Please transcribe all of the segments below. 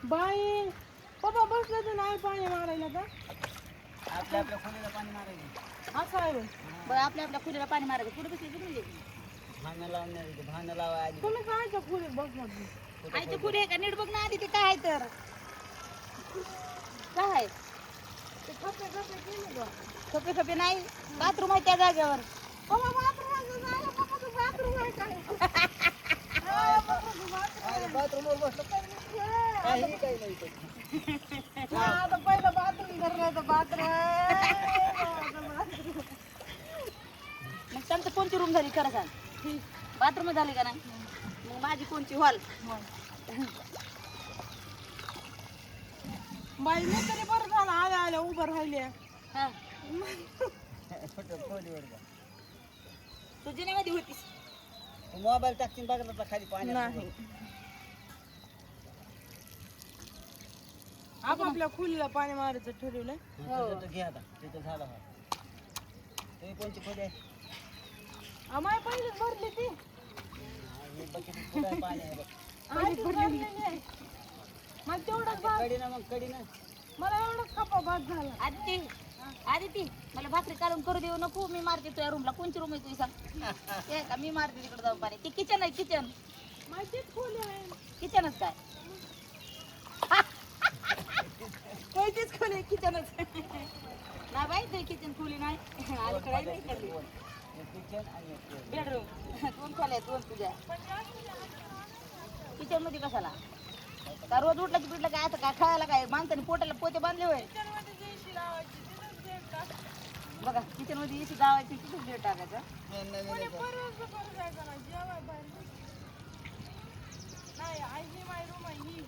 बाई पप्पा बसले तर नाही पाणी मारायला का आपल्या आपल्या खोलीला पाणी मारायचं असं आहे होय. बरं आपल्या आपल्या खुलीला पाणी मारायचं कुठे बसली तुम्ही भांडणं लावून भांडणं लावा आधी तुम्ही काय खोलीत बसणार आईची खुली आहे का नीट बघ ना आधी ते काय आहे तर काय ते खपे खपे केले का खपे खपे नाही बाथरूम आहे त्या जागेवर पप्पा बाथरूम आहे पप्पा बाथरूम आहे काय बाथरूमवर बसलं काही काही नाही इथं. आता पहिलं बाथरूम धरलं तर बाथरूम मग त्यांचं कोणती रूम झाली खरं सांग बाथरूम झाली का नाही मग माझी कोणची हॉल बाई मी तरी बरं झालं आल्या आल्या उभं राहिल्या हा खोटं खोलीवर जा. तू जिनेमध्ये होतीस तू मोबाईल टाकशील बघा तर खाली पाणी नाही आपापल्या खोलीला पाणी मारायचं ठरवलंय तिथं घे आता तिथं झालं हा तुम्ही कोणची खोली आहे आम्हाला पहिलेच भरली ती हे बघितलं कुठं आहे पाणी आहे बघ पहिलीच भरलेली आहे. मला तेवढंच भात कडीनं मग कडीनं मला एवढंच खपा भात झाला आदिती मला भाकरी काढून करू देऊ नको मी मारते तुझ्या रूमला कोणची रूम आहे तुझी सांग ते का मी मारते तिकडे जाऊन पाणी ती किचन आहे किचन माहितीच खोली आहे किचनच काय माहितीच खोली किचनच नाही बाई ते किचन खोली नाही अलीकडे नाही करली किचन आणि बेडरूम दोन खोल्या आहेत दोन तुझ्या किचन मध्ये कशाला का रोज उठला की पिटलं काय आता काय खायला काय माणसाने पोटाला पोते बांधले होय बघा किचन मध्ये एसी लावायची तिथेच बेड टाकायचं नाही आई ही माय रूम आहे ही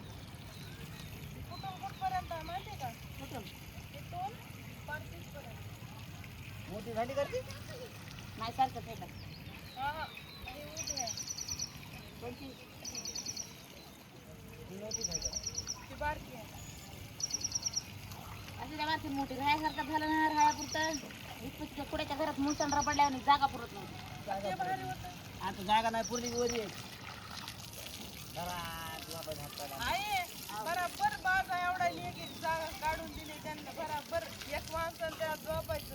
कुठून कुठपर्यंत आहे माहितीये का कुठून? इथून 35 पर्यंत मोठी झाली करते नाही सारखं नाही का हा आणि उभी आहे कोणती ती मोठी झाली का ती बारकी आहे असं त्या मार्केट मोठी राहायसारखं झालं ना राहायपुरतं इतकं कुड्याच्या घरात मुसंडरा पडल्या आणि जागा पुरत नव्हती आता जागा नाही पुरली वरी आहे घरात वापस हात काढा. आहे बराबर बाजा एवढा लेगी जागा काढून दिली त्यांना बराबर एक माणसानं त्यात झोपायचं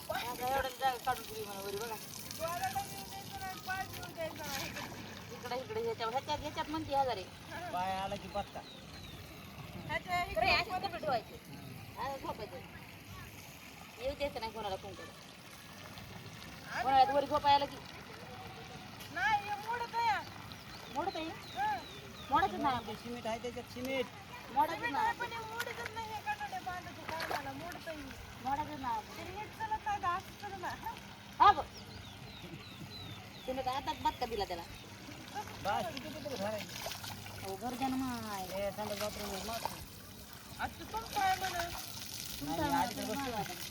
जागा एवढं जागा काढून दिली मला वरी बघा डोळ्याला येऊ द्यायचं नाही पाय येऊ द्यायचं नाही इकडे ह्याच्यात म्हणते हजारे पाय आला की पक्का ह्याच्या खरं असेच कपडे ठेवायचे आता झोपायचं येऊ द्यायचं नाही कोणाला फोन करून कोणाला वरी झोपायला की नाही हे मोडत आहे मोडत आहे मोडायचं नाही सिमेंट आहे त्याच्यात सिमेंट मोडायचं नाही पण हे मोडतच नाही हे कटाडे बांधायचे कामाला मोडत आहे मोडायचं नाही ते नीट चलत आहे का असं चलत आहे हा बघ तिने काय आताच बत्ता दिला त्याला बस किती कुठं घालायचं हो गरजा माय हे संडास बाथरूम आहे मग आता तुम काय म्हणे नाही आधी बसतो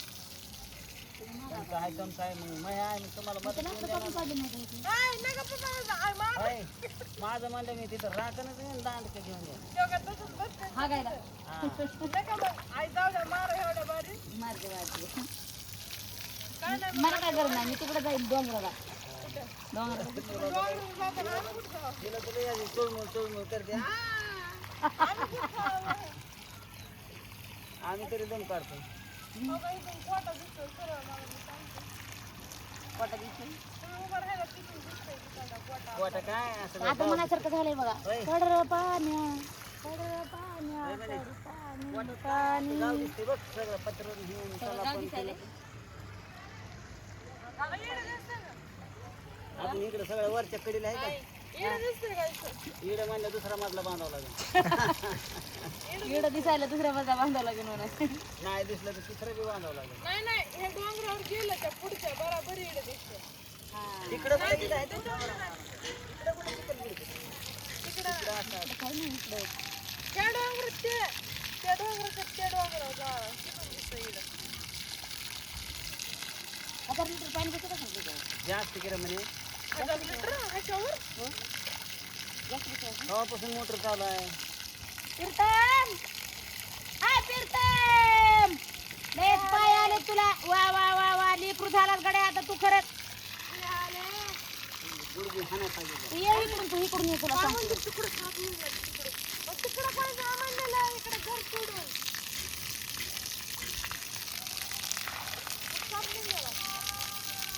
तुमचं आहे तुमचं आहे मग मी आहे मग तुम्हाला मदत करून देणार. नाही नका पप्पा आय मार होय. माझं म्हणलं मी तिथं राखणच येईन दांडकं घेऊन ये तेव्हा तसंच बसते हा गायला हा. नका मग आई जाऊ द्या मार एवढ्या बारी मारते मारते काय नाही मला काय गरज नाही मी तिकडे जाईल डोंगराला डोंगराला डोंगरावर जाताना आम्ही कुठं जाऊ? तिला तुला यायची चोळमोळ करते आम्ही कुठं जाऊ? आम्ही तरी दम काढतो बघा इथून कोटा दिसतोय सरळ मला मी सांगते. पोटा दिसतोय. तुम्ही उभं राहिला तिथून दिसतोय तिकडला कोटा. वाटा काय असं आता मनासारखं झालंय बघा होय. कडर पाण्या पाण्या नाही, नाही. पाणी पाणी गाव दिसते बघ सगळं पत्र घेऊन चला गाव पण दिसायलंय. अगं इकडे दिसतंय का? आपण इकडे सगळं वरच्या कडीला आहे का इकडे दिसतंय का इथं? इकडे म्हणलं दुसरा मजला बांधावा लागेल इकडं दिसायला दुसऱ्या बाजूला बांधावं लागेल म्हणून नाही दिसलं तर तिसरं बी बांधावं लागेल नाही नाही हे डोंगरावर गेलं त्या पुढच्या बराबर इकडे दिसतंय तिकडं कुठे गेलं आहे ते? इकडं कुठे चिखल गेलं? तिकडं इकडं असं आहे. काय नाही इकडं त्या डोंगरात त्या डोंगराच्या त्या डोंगरावर जा तिथून दिसतंय इकडं. 1000 लिटर पाणी कसं काय सांगतो जास्त केलं म्हणे 1000 लिटर ह्याच्यावर जास्त लिटर तेव्हापासून मोटर चालू आहे कीर्तन हाय कीर्तन लेट पाय आले तुला वा वा वा वा लेकरू झालास गड्या आता तू खरंच गुडघे हाणायला पाहिजे बा. तू ये इकडून, तू इकडून ये, तुला सांगते. तिकडं साप निघाला तिकडं. मग तिकडं काय म्हणलेलं आहे इकडं घर सोडून. साप निघाला.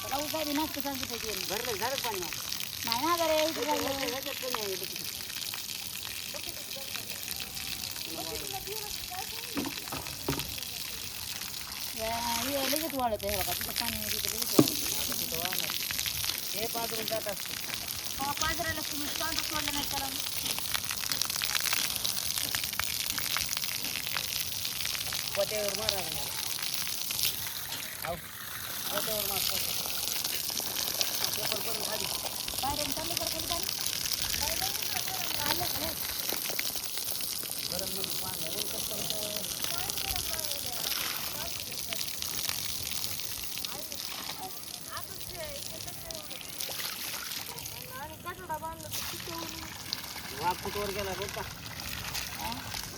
तुला उगारी नसतं सांगितलं ते. भरलं झालं पाणी आता. नाही ना गं रे, इकडे जायला. ह्याच्यात कमी आहे बघ. हे लगेच वाढत आहे बघा, तिथं पाणी आहे, तिथं लगेच वाढत आहे. आता तिथं वाहणार. हे पाजरून जात असतं. हो, पाजरायला तुम्ही कांदा सोडलं नाही त्याला. पोत्यावर मारा मला. आव पोत्यावर मार पोत्या. पेपर करून खाली. बाहेरून चालले कर खाली पाणी. गरम मध्ये पाणी घालून कसं होतं. आणि कठडा बांधला तर तिथं वाघ कुठवर गेला बघ का. हा?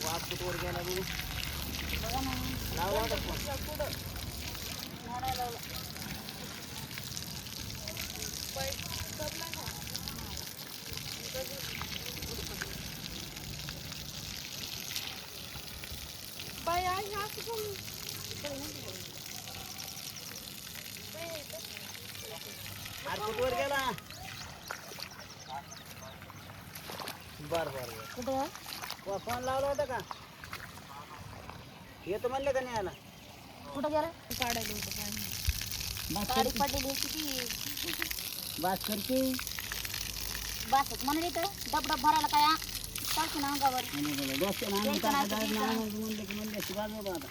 वाघ कुठवर गेला बघू. बघा ना, लावला होता फोन. पुढं नाही लावलं. पाय दबला का बाई आहे असं पण अरे कुठवर गेला. बर बर बर. कुठं आहे? फोन लावला होता का. येतो म्हणले का नाही आला. कुठं गेला? काढायला होतं पाणी. गाडी पडलेली आहे किती. बास करते. बासच म्हणून येतं डबडब भरायला काय टाकी ना अंगावर. डोक्यानं आणून टाकायचं आहे ना, आणून म्हणलं की म्हणलं की बाजू बा आता.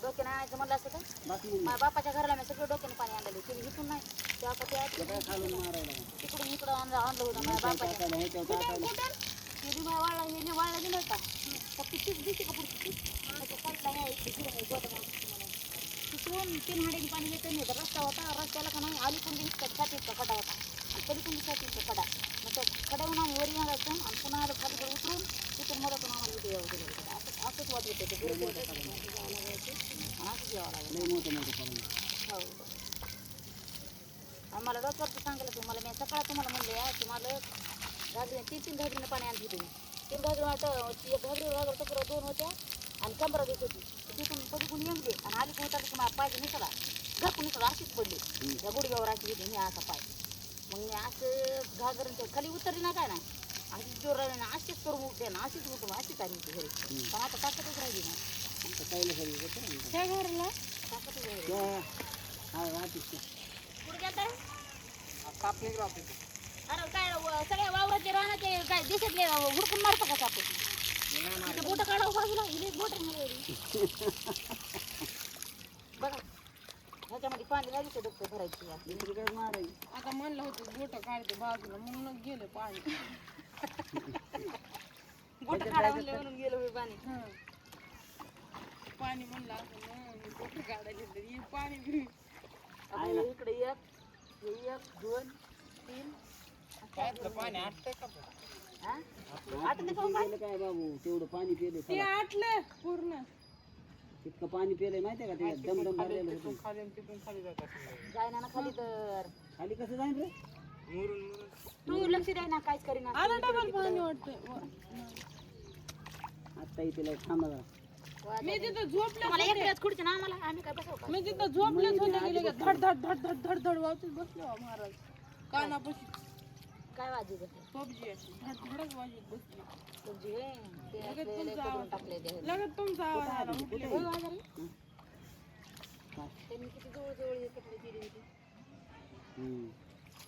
डोक्याने आणायचं म्हणलं असं तर बाकी नाही. माझ्या बापाच्या घराला मी सगळं डोक्याने पाणी आणलेलं तिने इथून नाही त्या ते काय खालून मारायला. तिकडून इकडं आणलं होतं माझ्या बापाच्या. टाकायला ह्याच्यावर टाकायला. हे बी माझ्या वाळला हे वाळला दिलं का फक्त तीच दिसते का पुढची काढला नाही तिथून 3 हांड्याने पाणी येतं नाही तर रस्ता होता रस्त्याला का नाही आली पण दिसतात छातीचा खडा होता आणि तरी पण छातीचा खडा मग तो खड्याहून आम्ही वरी आणायचं आणि पुन्हा आलं खाली उतरून तिथून मधातून आम्हाला इथे यावं दिलं होतं असंच वाटत होतं ते घरी जावं लागायचं आणि असंच यावं लागायचं. लय मोठं मोठं करून. हो आणि मला डॉक्टरचं सांगितलं तुम्हाला मी सकाळ तुम्हाला म्हणले की मला घागरी 3 घागरीनं पाणी आणते तुम्ही 3 घागरी वाटतं एक घागरी घागर टकरा 2 होत्या आणि 15 दिवस होती तिथून कधी कोणी येऊन दे आणि आली कोणी की मला पाहिजे निसळा घरकून निसळा अशीच पडली त्या गुडघ्यावर अशी घेतली मी असा पाय मग मी असं घागरच्या खाली उतरली ना काय ना अशीच जोर राहिली ना अशीच करून उठते ना अशीच उठून अशीच आली होती घरी पण आता ताकदच राहिली ना आमचं पहिलं घरी होतं ना. त्या घरला ताकदच राहिली त्या- हा राहतेच ते. कुठे गेलता काप निघला होता ते. अरे काय सगळ्या वावराचे राहण्याचे काय दिसतले हुडकून मारतो का आपण बोट काढावं बाजूला हिले बोट बघा ह्याच्यामध्ये पाणी नाही दिसत डोकं भरायची आपली दुसरीकडे मारायची. आता म्हणलं होतं बोट काढते बाजूला म्हणूनच गेलं पाणी. बोट काढा म्हणले म्हणून गेलो मी पाणी हं. पाणी म्हणलं असं ना मी बोट काढायला तर हे पाणी बी- आता हे इकडे 1 2 3 पाणी आटतंय का पण? हा आटलं गेलं काय बाबू तेवढं पाणी पिले ते आटलं पूर्ण इतकं पाणी पिलंय माहितीये का ते दमदम भरलेलं होतं. जायना ना खाली तर खाली कसं जाईल रे. तू लक्ष द्याय ना काहीच करीना आता डबल पाणी वाटतं आता इथे लय थांबा जरा. मी तिथं झोपले मला एकट्याच खुर्ची ना आम्हाला आम्ही काय बसवू का मी तिथं झोपलेच होते गेले का धड धड धड धड धड धड वाजत बसले हो महाराज कानापाशी काय वाजी घेते पबजी धड धडच वाजत बसली तुझी होय ते लगेच असले तुमचा करून आवाज. टाकले ते लगेच तुमचा आवाज आला उठले बघ आजारी. काय? त्यांनी किती जवळ जवळ हे कपडे केले होते हम्म.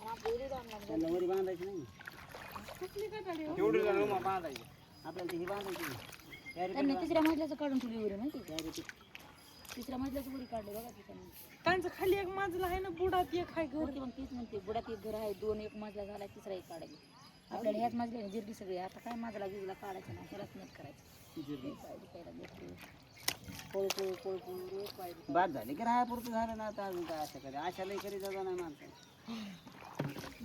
आणि आपले इथे जाऊन लागले. त्यांना वरी बांधायची नाही. कसली कटाडी हो? आपल्याला ते ही बांधायची नाही. त्यांनी तिसऱ्या मजल्याचं काढून ठेवली वरी माहिती का? Direct तिसऱ्या मजल्याचं वरी काढले बघा तिथं त्यांचं खाली एक मजला आहे ना बुडात एक आहे घर वरती मग तीच म्हणते बुडात एक घर आहे 2 एक मजला झाला तिसरा एक काढायला आपल्याला ह्याच मजल्याने जिरली सगळी आता काय मजला गिजला काढायचं नाही ह्यालाच नीट करायचं जिरली. पाहिजे पहिला घेतली कोळपूळ कोळपूळ रोज पाहिजे बाद झाली की राहापुरतं झालं ना आता अजून काय आशा करे आशा लई करीत जाता नाही माणसं.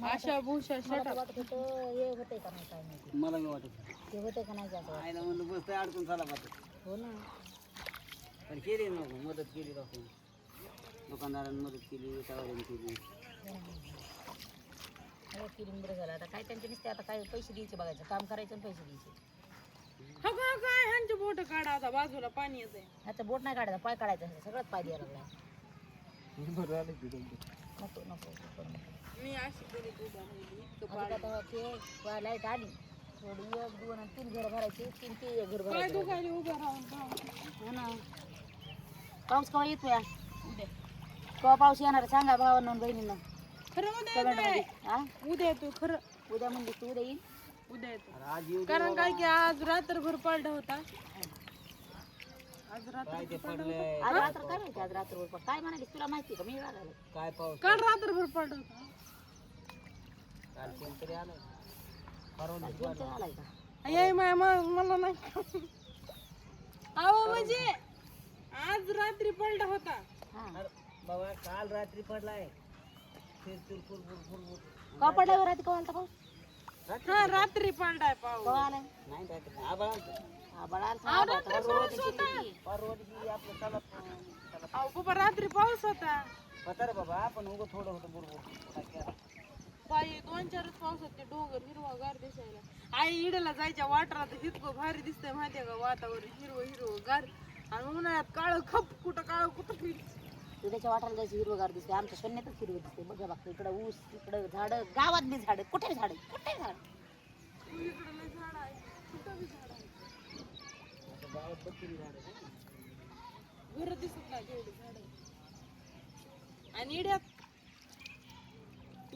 आशा भूषा मला शट तर वाटत होतं हे होतंय का नाही काय माहिती मला बी वाटत ते होतंय का नाही जास्त आईला म्हणलं बसतंय अडकून झाला पाहतो हो ना पण केली नको मदत केली दाखवून दुकानदारांनी मदत केली विटावाल्यांनी केली हो किरून बरं झालं. आता काय त्यांचे नसते, आता काय पैसे द्यायचे बघायचं, काम करायचं आणि पैसे द्यायचे. हा का काय ह्यांचे बोट काढा आता, बाजूला पाणी येतंय. आता बोट नाही काढायचा, पाय काढायचा, सगळंच पाय द्यायला लागला. नको नको नको नको. मी अशी करीत उभा राहिली, इतकं आता पाणी. ते लाईट आली थोडी 1 2 आणि 3 घर भरायचे, 3 ते घर काय भरायचे. दुखायला उभं राहून हो ना. पाऊस केव्हा येतो या केव्हा पाऊस येणार आहे सांगा भावांना आणि बहिणींना खरं उद्या कमेंट मध्ये. येतोय. हा उद्या येतो खरं, उद्या म्हणजे तू उद्या येईल. उद्या येतो. अरे आज येऊ दे कारण बाबा. काय की आज रात्रभर पडला होता. आज काय रात्र ते पडले आज रात्र काय माहिती, आज रात्रभर काय म्हणाली तुला माहिती का, मी रागायला. काय पाऊस काल रात्रभर पडला होता. काल कोणतरी आलं परवा दिवशी कोणतं आलाय का आई मला नाही. अहो म्हणजे आज रात्री पडला होता. हा अरे बाबा काल रात्री पडलाय फिर फुर केव्हा पडला रात्री केव्हा आलता पाऊस हा रात्री पडलाय पाऊस. केव्हा आलाय नाही रात्री आबाळ हा बळाल परवा दिवशी आपलं चला अहो बाबा रात्री पाऊस होता. पता रे बाबा आपण उगं थोडं होतं बरोबर काय केलं बाई 2-4 पाऊस होते, डोंगर हिरवागार दिसायला. आई इडला जायच्या वाटरात इतकं भारी दिसतंय माहितीये का, वातावरण हिरवं गार. आणि उन्हाळ्यात काळं खप कुठं उद्याच्या वाटायला जायचं हिरवगार दिसते, आमच्या शून्यातच हिरवं दिसते. बघा बघा इकडं ऊस, इकडं झाडं, गावात बी झाडं, कुठे झाड इकडं लय झाड आहे, कुठं बी झाड आहे. आता गावात बघतील झाडं का? घर दिसत नाही तेवढे झाड. आणि इड्यात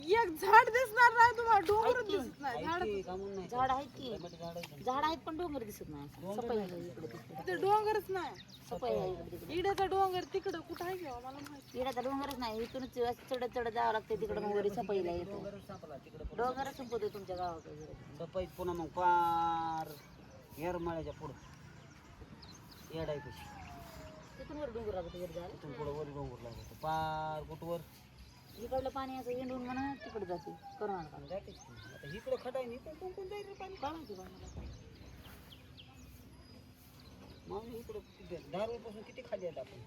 एक झाड दिसणार नाही तुम्हाला, डोंगर दिसत नाही. झाड ऐकी, कामून नाही झाड आहेत की, टमाटे झाड आहे. झाड आहेत पण डोंगर दिसत नाही. सफाई आहे इकडे तिकडे, तिथे डोंगरच नाही. सफाई आहे इकडे तिकडे. इड्याचा डोंगर तिकडं कुठं आहे का मला माहिती. इकडे डोंगरच नाही, इथूनच चढत चढत जावं लागते तिकडे, मग वरी सफाईला येतं. डोंगरच सापडला तिकडं पण. डोंगरच संपवतोय तुमच्या गावाकडे. सफाईत पुन्हा मग पार येरमाळ्याच्या पुढं येडाय कशी तिथून वर डोंगर लागतो वर जायला. तिथून पुढं वर डोंगर लागतो पार कुठवर इकडलं पाणी असं येऊन म्हणा तिकडे जाते करोना जातेच की. आता इकडं खटाय नाही तर कोण जाईल रे पाणी काय माहिती बा मला. माऊली इकडं किती धारूरपासून किती खाली आहेत आपण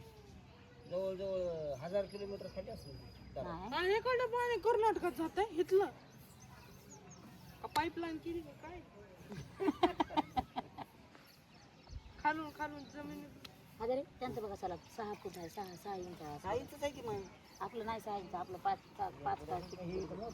जवळजवळ 1000 किलोमीटर खाली असेल धारूर. नाही आणि इकडं पाणी कर्नाटकात जात आहे इथलं का पाईपलाईन केली का काय. खालून जमिनीत. अरे त्यांचं बघा चला 6 फूट आहे, 6 इंच आहे. साईचंच आहे की मग आपलं नाही 6 इंच, आपलं 5 हे इकडं